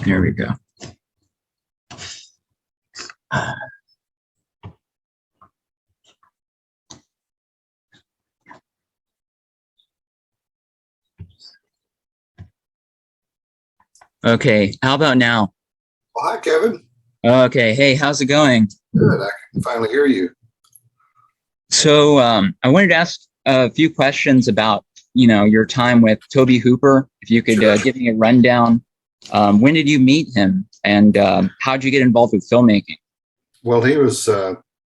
There we go. Okay, how about now? Well, hi, Kevin. Okay, hey, how's it going? Good. I can finally hear you. So I wanted to ask a few questions about, your time with Tobe Hooper. If you could Sure. give me a rundown. When did you meet him, and how did you get involved with filmmaking? Well, he was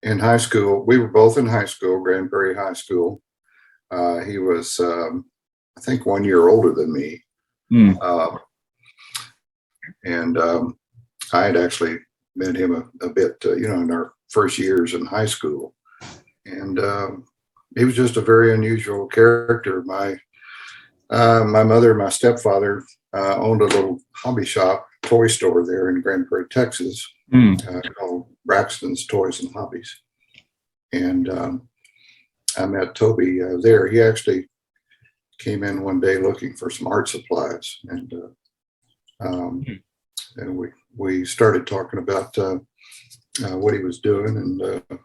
in high school. We were both in high school, Grand Prairie High School. He was, I think, 1 year older than me. Mm. And I had actually met him a bit, in our first years in high school. And he was just a very unusual character. My mother and my stepfather owned a little hobby shop, toy store there in Grand Prairie, Texas, called Braxton's Toys and Hobbies. And I met Toby there. He actually came in one day looking for some art supplies, and we started talking about what he was doing, and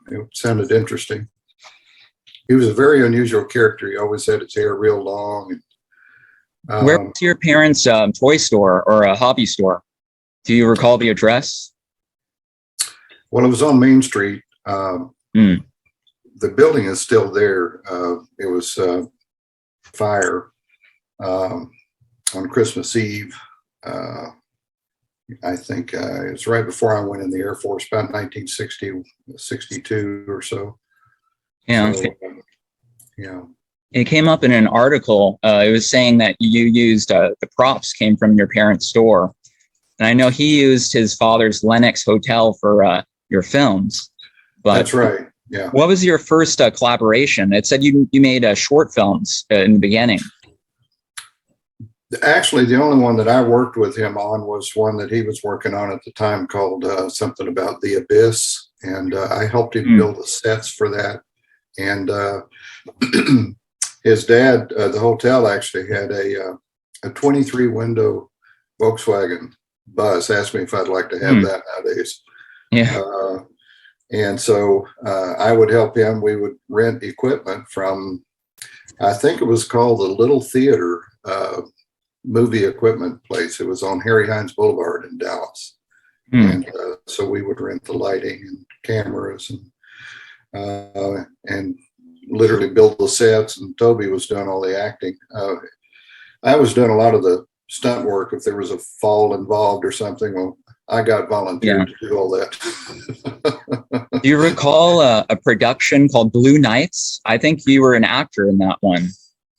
it sounded interesting. He was a very unusual character. He always had his hair real long. And, Where was your parents' toy store or a hobby store? Do you recall the address? Well, it was on Main Street. The building is still there. It was fire on Christmas Eve. I think it was right before I went in the Air Force, about 1960, 62 or so. Yeah. So, yeah. It came up in an article. It was saying that you used the props came from your parents' store. And I know he used his father's Lenox Hotel for your films. But that's right. Yeah. What was your first collaboration? It said you made short films in the beginning. Actually, the only one that I worked with him on was one that he was working on at the time called something about the Abyss. And I helped him build the sets for that. And his dad, the hotel actually had a 23 window Volkswagen bus. Asked me if I'd like to have that nowadays. Yeah. And so I would help him. We would rent equipment from, I think it was called the Little Theater movie equipment place. It was on Harry Hines Boulevard in Dallas. And so we would rent the lighting and cameras and literally build the sets, and Toby was doing all the acting. I was doing a lot of the stunt work. If there was a fall involved or something, well, I got volunteered to do all that. Do you recall a production called Blue Nights? I think you were an actor in that one,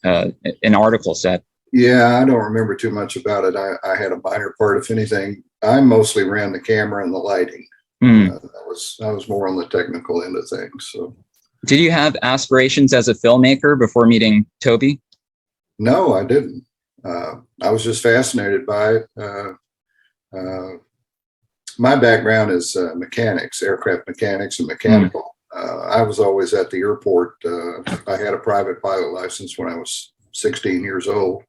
an article said. Yeah, I don't remember too much about it. I had a minor part, if anything. I mostly ran the camera and the lighting. I was more on the technical end of things. So, did you have aspirations as a filmmaker before meeting Toby? No, I didn't. I was just fascinated by it. My background is mechanics, aircraft mechanics and mechanical. I was always at the airport. I had a private pilot license when I was 16 years old.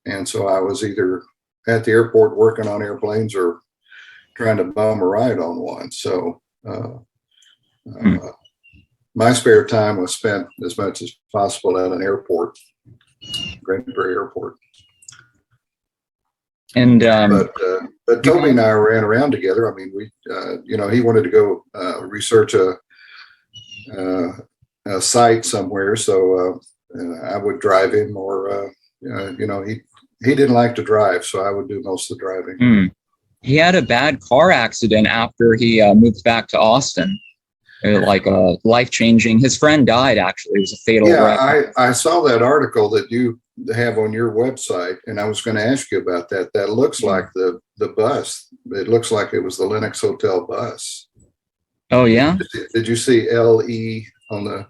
And so I was either at the airport working on airplanes or trying to bum a ride on one. So my spare time was spent as much as possible at an airport, Grand Prairie Airport. And but Toby and I ran around together. I mean, we he wanted to go research a site somewhere, so I would drive him, or he didn't like to drive, so I would do most of the driving. He had a bad car accident after he moved back to Austin. Like life-changing. His friend died, actually. It was a fatal wreck. I saw that article that you have on your website, and I was going to ask you about that. That looks like the bus. It looks like it was the Lenox Hotel bus. Oh, yeah? Did you see LE on the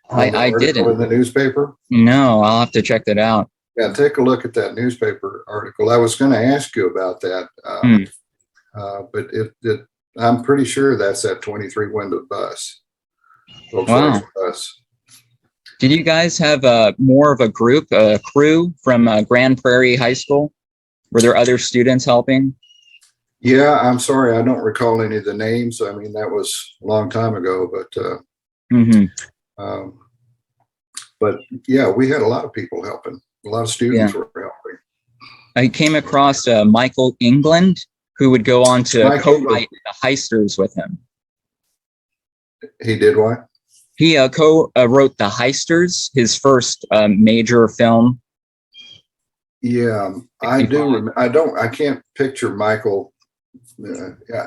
I didn't. In the newspaper? No, I'll have to check that out. Yeah, take a look at that newspaper article. I was going to ask you about that, but I'm pretty sure that's that 23 window bus. Volkswagen bus. Did you guys have more of a group, a crew from Grand Prairie High School? Were there other students helping? Yeah, I'm sorry, I don't recall any of the names. I mean, that was a long time ago, Hmm. um, but yeah, we had a lot of people helping. A lot of Yeah. students were helping. I came across Michael England, who would go on to Mike England, co-write The Heisters with him. he did what? He co-wrote The Heisters, his first major film. Yeah, I 65. do. I can't picture Michael.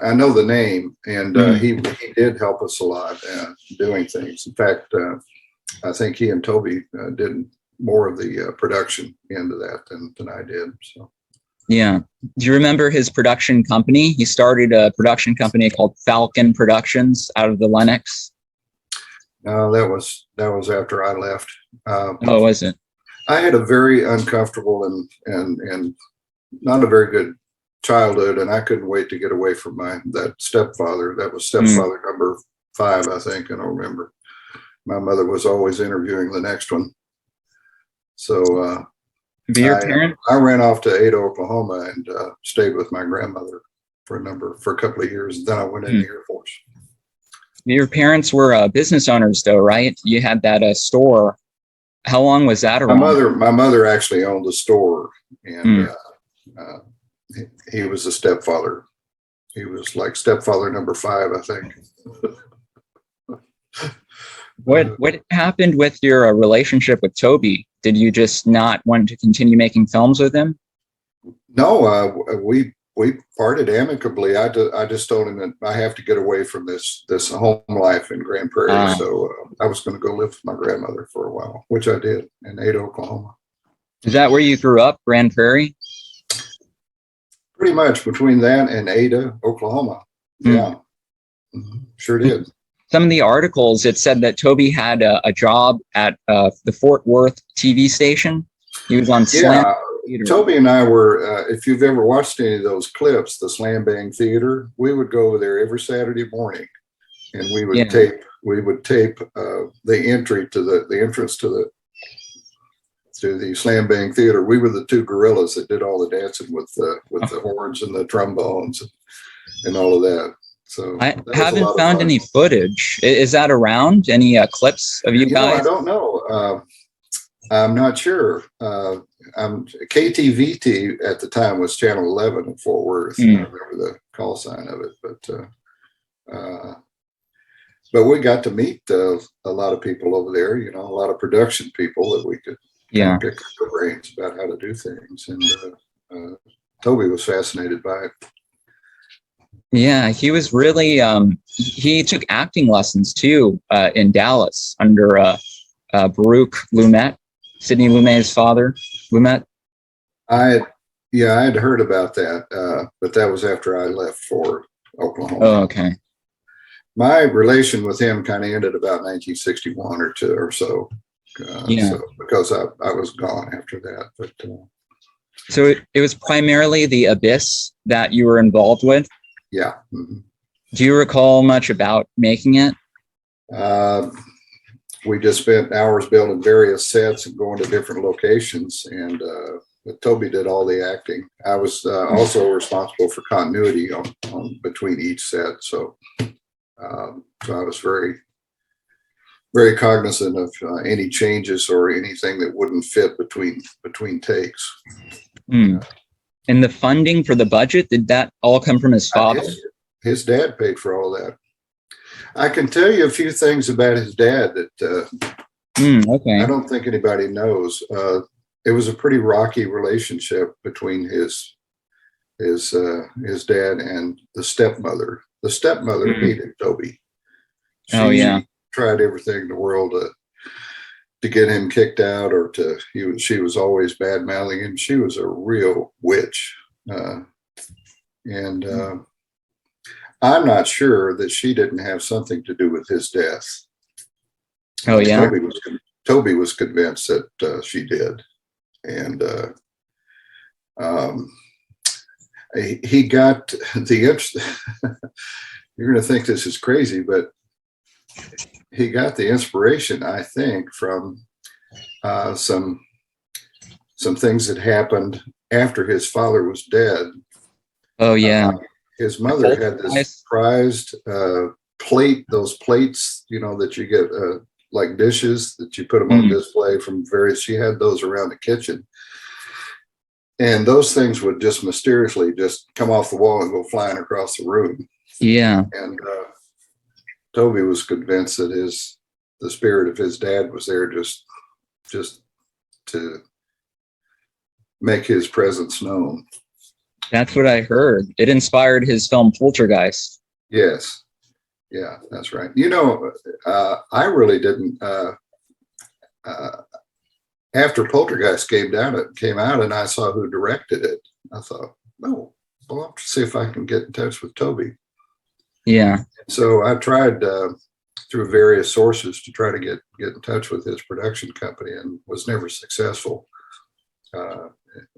I know the name, and Mhm. he did help us a lot doing things. In fact, I think he and Toby did more of the production end of that than I did. So Yeah. Do you remember his production company? He started a production company called Falcon Productions out of the Lennox. no, that was after I left. Oh, was it? I had a very uncomfortable and not a very good childhood, and I couldn't wait to get away from that stepfather. That was stepfather number 5, I think, and I remember. My mother was always interviewing the next one. So Be your parents? I ran off to Ada, Oklahoma, and stayed with my grandmother for a couple of years. Then I went in the Air Force. Your parents were business owners, though, right? You had that store. How long was that around? My mother actually owned a store, and he was a stepfather. He was like stepfather number 5, I think. What happened with your relationship with Toby? Did you just not want to continue making films with him? No, we parted amicably. I just told him that I have to get away from this home life in Grand Prairie. So I was going to go live with my grandmother for a while, which I did in Ada, Oklahoma. Is that where you grew up, Grand Prairie? Pretty much between that and Ada, Oklahoma. Yeah, sure did. Some of the articles, it said that Toby had a job at the Fort Worth TV station. He was on Slam Theater. Toby and I were, if you've ever watched any of those clips, the Slam Bang Theater, we would go over there every Saturday morning, and we would tape the entry to the entrance to the Slam Bang Theater. We were the 2 gorillas that did all the dancing with the horns and the trombones and all of that. So I haven't found any footage. Is that around? Any clips of you guys? I don't know. I'm not sure. KTVT at the time was Channel 11 in Fort Worth. I remember the call sign of it, but we got to meet a lot of people over there. A lot of production people that we could pick their brains about how to do things. And Toby was fascinated by it. Yeah, he was really, he took acting lessons too in Dallas under Baruch Lumet, Sidney Lumet's father, Lumet. I had heard about that, but that was after I left for Oklahoma. Oh, okay. My relation with him kind of ended about 1961 or 2 or so. So, because I was gone after that. But so it was primarily The Abyss that you were involved with? Yeah. Do you recall much about making it? We just spent hours building various sets and going to different locations, and Toby did all the acting. I was also responsible for continuity on between each set, so I was very, very cognizant of any changes or anything that wouldn't fit between takes. And the funding for the budget, did that all come from his father? His dad paid for all that. I can tell you a few things about his dad that okay. I don't think anybody knows. It was a pretty rocky relationship between his dad and the stepmother. The stepmother hated Toby. She tried everything in the world to get him kicked out, or she was always bad mouthing him. She was a real witch. I'm not sure that she didn't have something to do with his death. Oh, yeah. Toby was convinced that she did. And he got the, you're going to think this is crazy, but he got the inspiration, I think, from some things that happened after his father was dead. Oh yeah. His mother had this prized plate, those plates, that you get like dishes that you put them on display from various. She had those around the kitchen, and those things would just mysteriously just come off the wall and go flying across the room. Yeah. And Toby was convinced that the spirit of his dad was there just to make his presence known. That's what I heard. It inspired his film Poltergeist. Yes. Yeah, that's right. I really didn't. After Poltergeist came out, and I saw who directed it, I thought, oh, well, I'll have to see if I can get in touch with Toby. Yeah. So I tried through various sources to try to get in touch with his production company, and was never successful.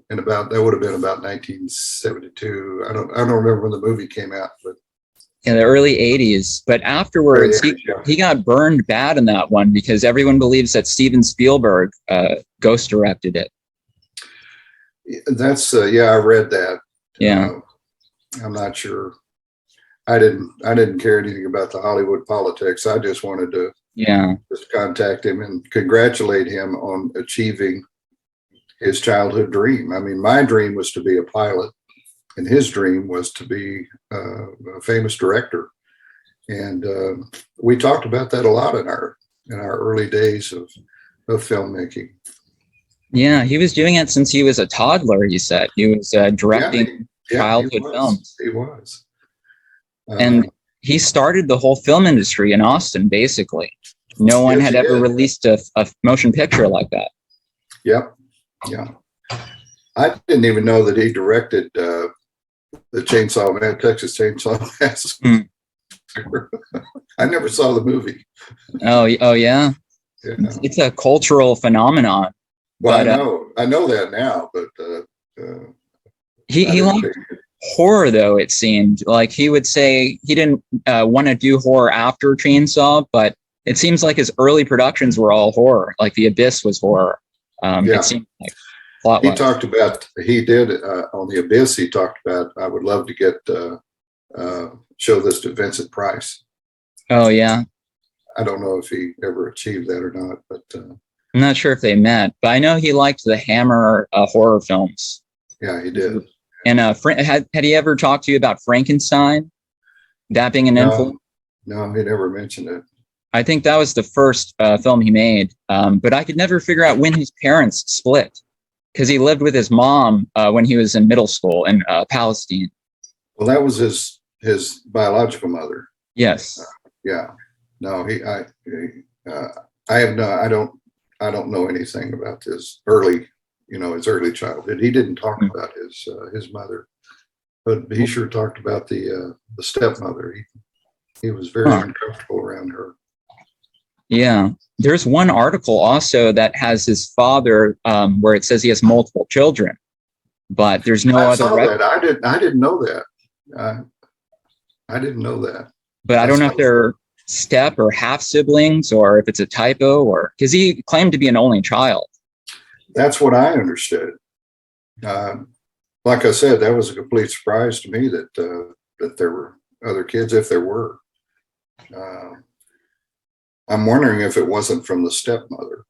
And that would have been about 1972. I don't remember when the movie came out, but in the early 80s. But afterwards, he got burned bad in that one because everyone believes that Steven Spielberg ghost directed it. That's I read that. Yeah. I'm not sure. I didn't care anything about the Hollywood politics. I just wanted to just contact him and congratulate him on achieving his childhood dream. I mean, my dream was to be a pilot, and his dream was to be a famous director. And we talked about that a lot in our early days of filmmaking. Yeah, he was doing it since he was a toddler. He said he was directing childhood films. He was, and he started the whole film industry in Austin. Basically, no one had ever released a motion picture like that. Yep. Yeah, I didn't even know that he directed the Texas Chainsaw Massacre. I never saw the movie. Oh yeah. It's a cultural phenomenon. Well, but, I know that now, but he liked horror, though. It seemed like he would say he didn't want to do horror after Chainsaw, but it seems like his early productions were all horror. Like The Abyss was horror. It seemed like plot-wise. He did on The Abyss. He talked about, I would love to get show this to Vincent Price. Oh yeah. I don't know if he ever achieved that or not, but I'm not sure if they met. But I know he liked the Hammer horror films. Yeah, he did. And had he ever talked to you about Frankenstein? That being an influence? No, he never mentioned it. I think that was the first film he made, but I could never figure out when his parents split, because he lived with his mom when he was in middle school in Palestine. Well, that was his biological mother. Yes. No, I don't know anything about his early childhood. He didn't talk about his mother, but he sure talked about the stepmother. He was very uncomfortable around her. Yeah. There's one article also that has his father where it says he has multiple children, but there's no other. I didn't know that. I didn't know that. But I don't know if they're step or half siblings, or if it's a typo, or because he claimed to be an only child. That's what I understood. Like I said, that was a complete surprise to me that there were other kids, if there were. I'm wondering if it wasn't from the stepmother.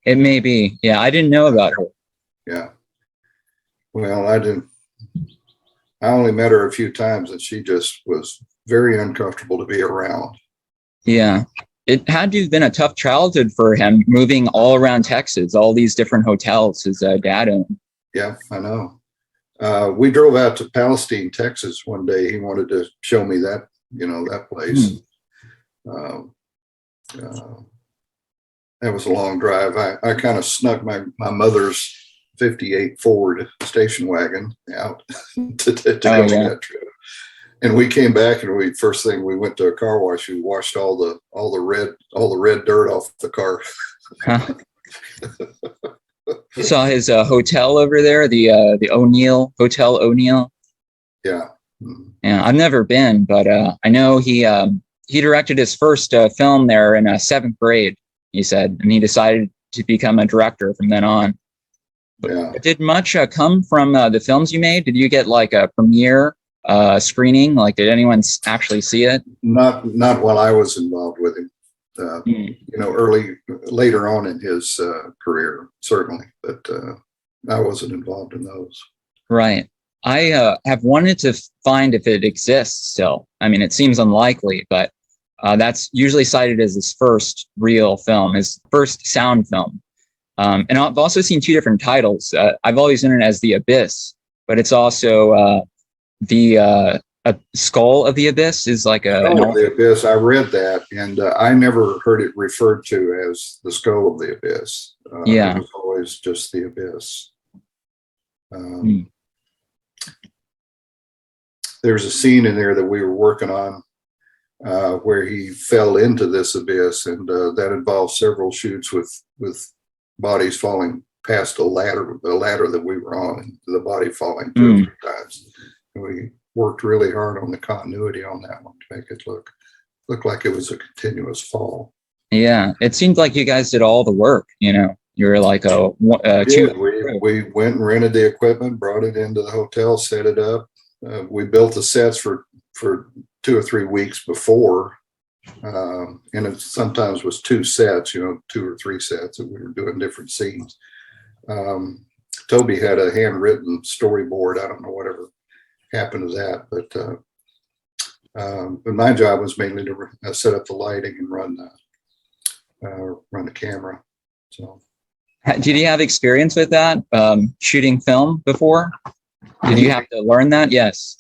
It may be. Yeah, I didn't know about her. Yeah. Well, I didn't. I only met her a few times, and she just was very uncomfortable to be around. Yeah. It had to have been a tough childhood for him, moving all around Texas, all these different hotels his dad owned. Yeah, I know. We drove out to Palestine, Texas one day. He wanted to show me that place. That was a long drive. I kind of snuck my mother's 58 Ford station wagon out to go on that trip. And we came back, and first thing we went to a car wash. We washed all the red dirt off the car. You saw his hotel over there, the O'Neill Hotel O'Neill. Yeah. Yeah, I've never been, but I know he he directed his first film there in seventh grade, he said, and he decided to become a director from then on. Yeah. Did much come from the films you made? Did you get like a premiere screening? Like, did anyone actually see it? Not while I was involved with him. You know, later on in his career, certainly, but I wasn't involved in those. Right. I have wanted to find if it exists still. I mean, it seems unlikely, but that's usually cited as his first real film, his first sound film. And I've also seen two different titles. I've always known it as The Abyss, but it's also the Skull of the Abyss is like The Abyss. I read that, and I never heard it referred to as the Skull of the Abyss. Yeah. It was always just The Abyss. There's a scene in there that we were working on where he fell into this abyss, and that involved several shoots with bodies falling past a ladder that we were on, and the body falling two or three times. And we worked really hard on the continuity on that one to make it look like it was a continuous fall. Yeah, it seemed like you guys did all the work. You know, you were like two. We went and rented the equipment, brought it into the hotel, set it up. We built the sets for 2 or 3 weeks before, and it sometimes was 2 sets, you know, 2 or 3 sets that we were doing different scenes. Toby had a handwritten storyboard. I don't know whatever happened to that, but my job was mainly to set up the lighting and run the camera. So, did you have experience with that, shooting film before? Did you have to learn that? Yes.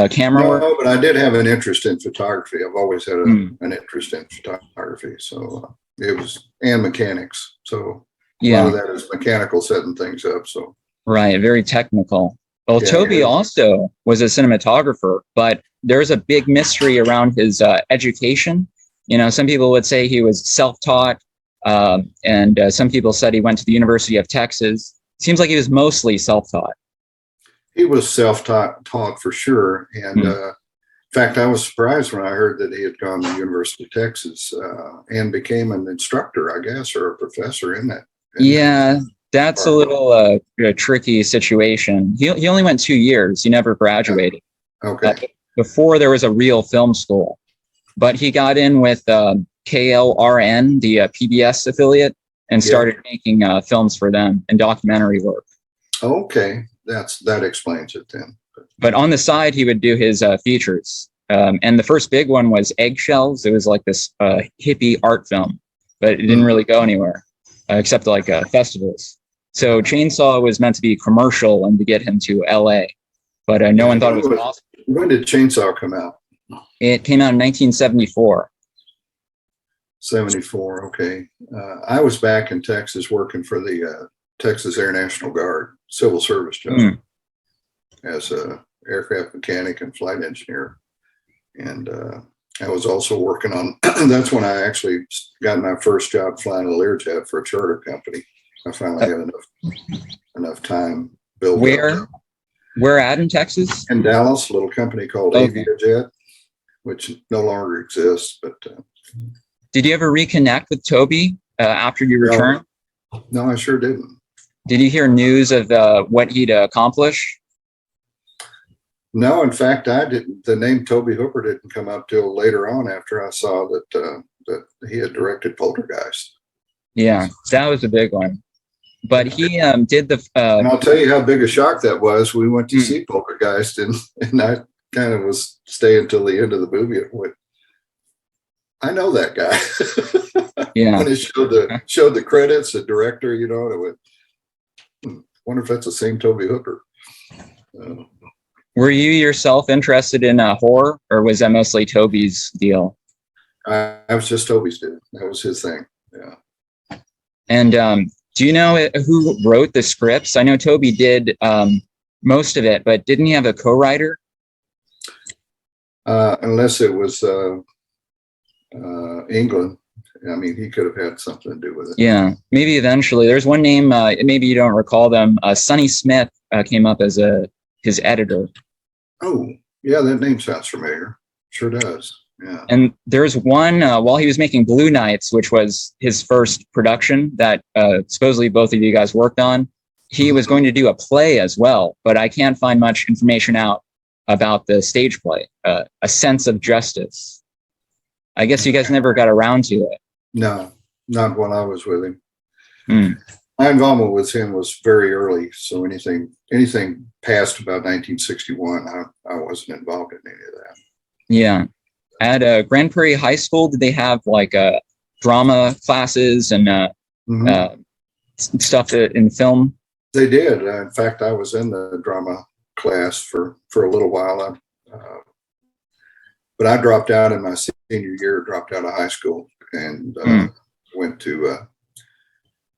Camera work? No, but I did have an interest in photography. I've always had an interest in photography. So it was, and mechanics. So a lot of that is mechanical, setting things up. So right, very technical. Well, Toby also was a cinematographer, but there's a big mystery around his education. You know, some people would say he was self-taught, and some people said he went to the University of Texas. Seems like he was mostly self-taught. He was self-taught for sure. And in fact, I was surprised when I heard that he had gone to the University of Texas and became an instructor, I guess, or a professor in that. That's a little tricky situation. He only went 2 years. He never graduated. Okay. Before there was a real film school, but he got in with KLRN, the PBS affiliate, and started making films for them and documentary work. Okay. That explains it then. But on the side, he would do his features. And the first big one was Eggshells. It was like this hippie art film, but it didn't really go anywhere except like festivals. So Chainsaw was meant to be commercial and to get him to LA, but no one thought it was possible. When did Chainsaw come out? It came out in 1974. 74. Okay. I was back in Texas working for the Texas Air National Guard civil service job as a aircraft mechanic and flight engineer. And I was also working on, that's when I actually got my first job flying a Learjet for a charter company. I finally had enough time building. Where at in Texas? In Dallas, a little company called Aviajet, which no longer exists. But did you ever reconnect with Toby after you returned? No, I sure didn't. Did you hear news of what he'd accomplish? No, in fact, I didn't. The name Tobe Hooper didn't come up till later on after I saw that he had directed Poltergeist. Yeah, that was a big one. But he did the. And I'll tell you how big a shock that was. We went to see Poltergeist, and I kind of was staying till the end of the movie. And went, I know that guy. Yeah. When it showed the credits, the director, you know, and it went, wonder if that's the same Tobe Hooper. Were you yourself interested in horror, or was that mostly Toby's deal? I was just Toby's deal. That was his thing. Yeah. And do you know who wrote the scripts? I know Toby did most of it, but didn't he have a co-writer? Unless it was England. I mean, he could have had something to do with it. Yeah, maybe eventually. There's one name, maybe you don't recall them. Sonny Smith came up as his editor. Oh, yeah, that name sounds familiar. Sure does. Yeah. And there's one while he was making Blue Nights, which was his first production that supposedly both of you guys worked on. He was going to do a play as well, but I can't find much information out about the stage play, A Sense of Justice. I guess you guys never got around to it. No, not when I was with him. Hmm. My involvement with him was very early, so anything past about 1961, I wasn't involved in any of that. Yeah. At Grand Prairie High School, did they have like drama classes and stuff in film? They did. In fact, I was in the drama class for a little while. But I dropped out in my senior year, dropped out of high school, and went to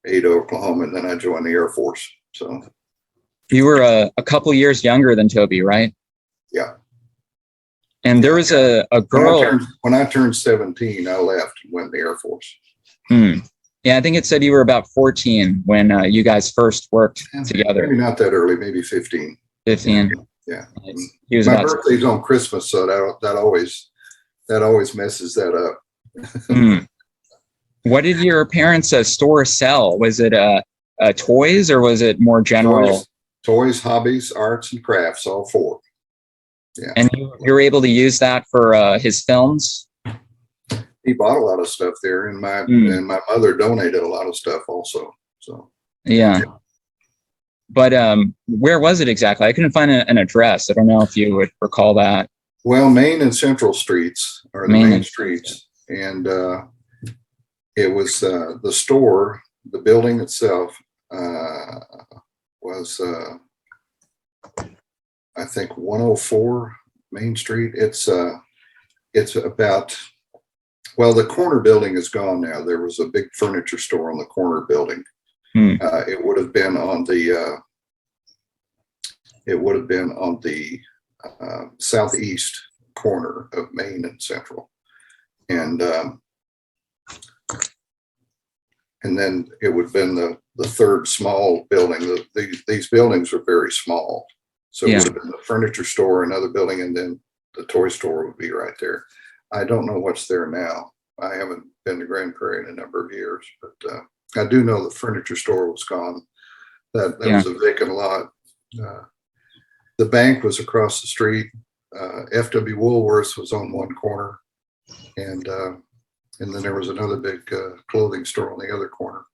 Ada, Oklahoma, and then I joined the Air Force. So you were a couple years younger than Toby, right? Yeah. And there was a girl. When I turned 17, I left and went to the Air Force. Yeah, I think it said you were about 14 when you guys first worked together. Maybe not that early, maybe 15. 15. Yeah. My birthday's on Christmas, so that always messes that up. What did your parents' store sell? Was it toys or was it more general? Toys, hobbies, arts, and crafts, all four. Yeah. And you were able to use that for his films? He bought a lot of stuff there, and my mother donated a lot of stuff also. So yeah. But where was it exactly? I couldn't find an address. I don't know if you would recall that. Well, Main and Central Streets are the main streets, and it was the store. The building itself was, I think, 104 Main Street. It's about. Well, the corner building is gone now. There was a big furniture store on the corner building. It would have been on the southeast corner of Main and Central, and then it would have been the third small building. These buildings were very small, so it would have been the furniture store, another building, and then the toy store would be right there. I don't know what's there now. I haven't been to Grand Prairie in a number of years, but I do know the furniture store was gone. That was a vacant lot. The bank was across the street. F.W. Woolworths was on one corner, and then there was another big clothing store on the other corner.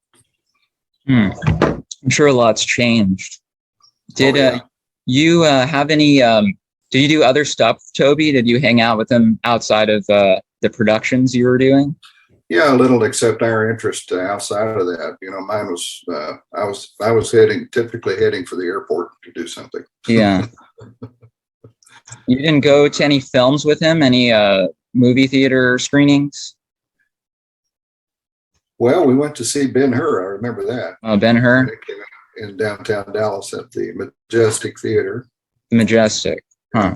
I'm sure a lot's changed. Did you have any? Did you do other stuff with Toby? Did you hang out with him outside of the productions you were doing? Yeah, a little, except our interest outside of that. Mine was I was typically heading for the airport to do something. Yeah. You didn't go to any films with him? Any movie theater screenings? Well, we went to see Ben-Hur. I remember that. Ben-Hur? In downtown Dallas at the Majestic Theater. Majestic. Huh.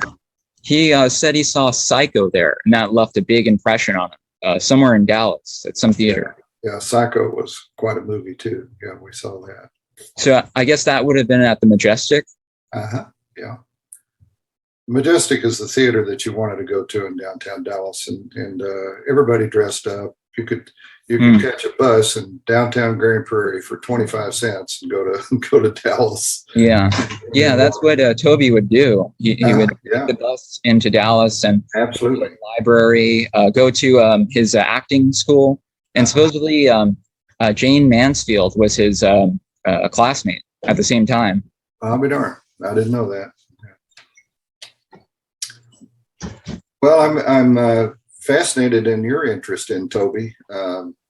He said he saw Psycho there, and that left a big impression on him. Somewhere in Dallas at some theater. Yeah, Psycho was quite a movie too. Yeah, we saw that. So I guess that would have been at the Majestic? Yeah. Majestic is the theater that you wanted to go to in downtown Dallas, and everybody dressed up. You could catch a bus in downtown Grand Prairie for 25 cents and go to Dallas. Yeah, that's what Toby would do. He would take the bus into Dallas and absolutely go to the library, go to his acting school, and supposedly Jane Mansfield was his classmate at the same time. I'll be darned. I didn't know that. Well, I'm fascinated in your interest in Toby.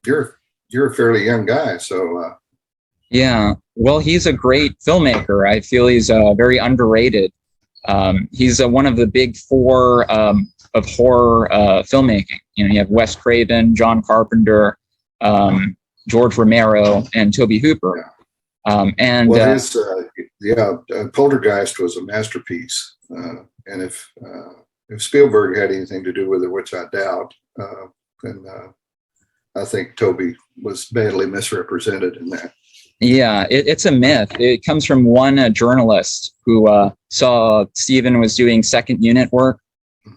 You're a fairly young guy, so yeah. Well, he's a great filmmaker. I feel he's very underrated. He's one of the big four of horror filmmaking. You have Wes Craven, John Carpenter, George Romero, and Tobe Hooper. Poltergeist was a masterpiece, and if Spielberg had anything to do with it, which I doubt, then I think Toby was badly misrepresented in that. Yeah, it's a myth. It comes from one journalist who saw Steven was doing second unit work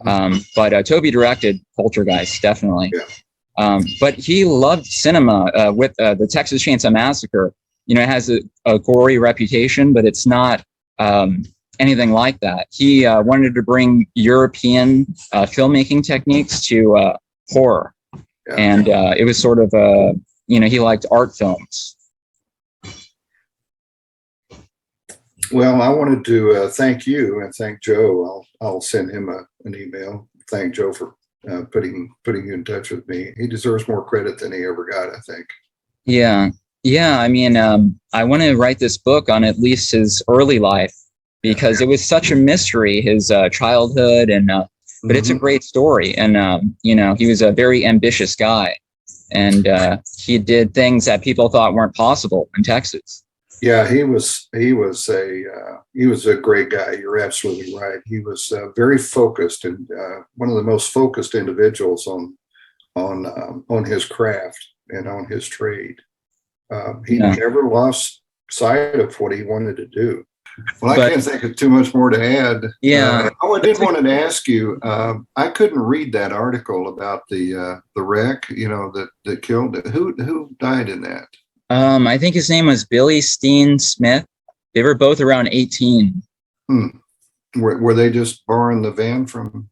But Toby directed Poltergeist, definitely. Yeah. But he loved cinema with the Texas Chainsaw Massacre. It has a gory reputation, but it's not anything like that. He wanted to bring European filmmaking techniques to horror. Yeah. And it was sort of, he liked art films. Well, I wanted to thank you and thank Joe. I'll send him an email. Thank Joe for putting you in touch with me. He deserves more credit than he ever got, I think. Yeah. I mean, I want to write this book on at least his early life because it was such a mystery, his childhood, and but it's a great story. And he was a very ambitious guy, and he did things that people thought weren't possible in Texas. Yeah, he was a great guy. You're absolutely right. He was very focused and one of the most focused individuals on his craft and on his trade. He never lost sight of what he wanted to do. Well, I can't think of too much more to add. Yeah. I did want to ask you. I couldn't read that article about the wreck. That killed it. Who died in that? I think his name was Billy Steen Smith. They were both around 18. Were they just borrowing the van from?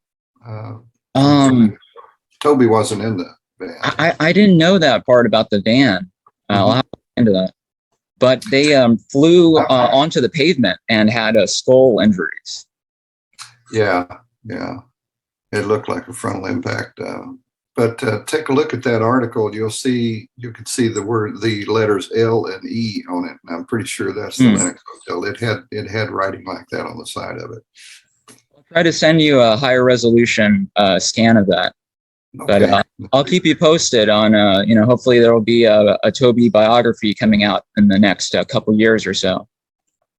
Toby wasn't in the van. I didn't know that part about the van. I'll have to look into that. But they flew onto the pavement and had skull injuries. Yeah. It looked like a frontal impact. But take a look at that article. You can see the letters L and E on it. And I'm pretty sure that's the Lennox Hotel. It had writing like that on the side of it. I'll try to send you a higher resolution scan of that. Okay. But I'll keep you posted on, hopefully there will be a Toby biography coming out in the next couple years or so.